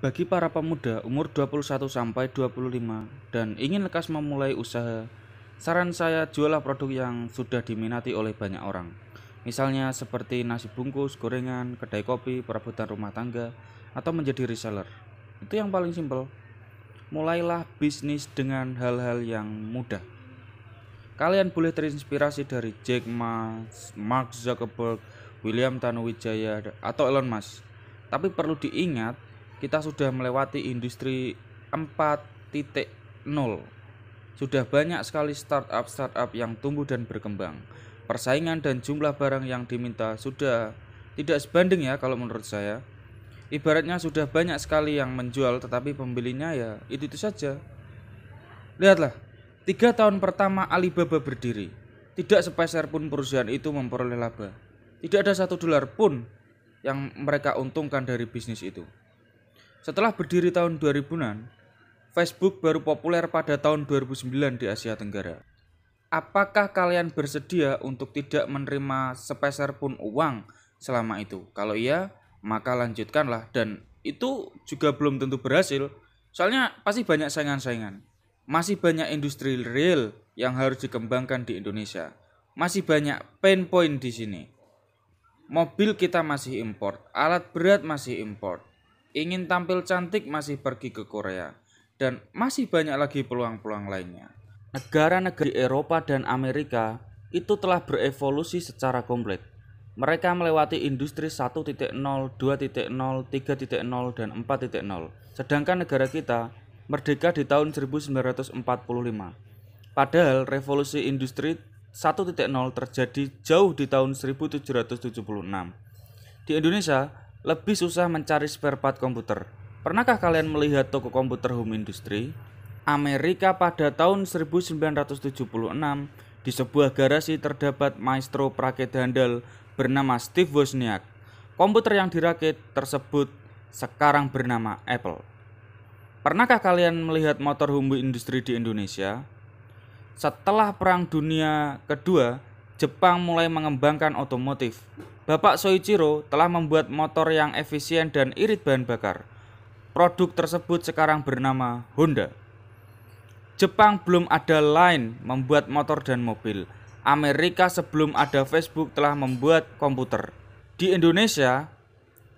Bagi para pemuda umur 21 sampai 25 dan ingin lekas memulai usaha, saran saya jualah produk yang sudah diminati oleh banyak orang. Misalnya seperti nasi bungkus, gorengan, kedai kopi, perabotan rumah tangga, atau menjadi reseller. Itu yang paling simpel. Mulailah bisnis dengan hal-hal yang mudah. Kalian boleh terinspirasi dari Jack Ma, Mark Zuckerberg, William Tanuwijaya, atau Elon Musk. Tapi perlu diingat, kita sudah melewati industri 4.0. Sudah banyak sekali startup yang tumbuh dan berkembang. Persaingan dan jumlah barang yang diminta sudah tidak sebanding ya kalau menurut saya. Ibaratnya sudah banyak sekali yang menjual tetapi pembelinya ya itu saja. Lihatlah, 3 tahun pertama Alibaba berdiri, tidak sepeser pun perusahaan itu memperoleh laba. Tidak ada $1 pun yang mereka untungkan dari bisnis itu. Setelah berdiri tahun 2000-an, Facebook baru populer pada tahun 2009 di Asia Tenggara. Apakah kalian bersedia untuk tidak menerima sepeser pun uang selama itu? Kalau iya, maka lanjutkanlah, dan itu juga belum tentu berhasil. Soalnya pasti banyak saingan-saingan. Masih banyak industri real yang harus dikembangkan di Indonesia. Masih banyak pain point di sini. Mobil kita masih import, alat berat masih import. Ingin tampil cantik masih pergi ke Korea. Dan masih banyak lagi peluang-peluang lainnya. Negara-negara di Eropa dan Amerika itu telah berevolusi secara komplit. Mereka melewati industri 1.0, 2.0, 3.0, dan 4.0. Sedangkan negara kita merdeka di tahun 1945. Padahal revolusi industri 1.0 terjadi jauh di tahun 1776. Di Indonesia, lebih susah mencari spare part komputer. Pernahkah kalian melihat toko komputer home industry? Amerika pada tahun 1976 di sebuah garasi terdapat maestro perakit handal bernama Steve Wozniak. Komputer yang dirakit tersebut sekarang bernama Apple. Pernahkah kalian melihat motor home industry di Indonesia? Setelah Perang Dunia Kedua, Jepang mulai mengembangkan otomotif. Bapak Soichiro telah membuat motor yang efisien dan irit bahan bakar. Produk tersebut sekarang bernama Honda. Jepang belum ada Line membuat motor dan mobil. Amerika sebelum ada Facebook telah membuat komputer. Di Indonesia,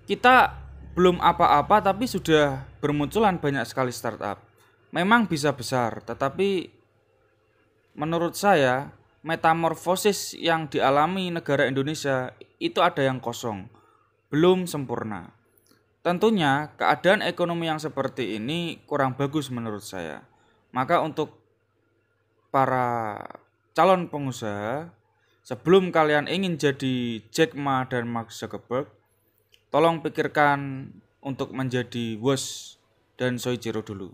kita belum apa-apa tapi sudah bermunculan banyak sekali startup. Memang bisa besar, tetapi menurut saya metamorfosis yang dialami negara Indonesia itu ada yang kosong, belum sempurna. Tentunya keadaan ekonomi yang seperti ini kurang bagus menurut saya. Maka untuk para calon pengusaha, sebelum kalian ingin jadi Jack Ma dan Mark Zuckerberg, tolong pikirkan untuk menjadi Woz dan Soichiro dulu.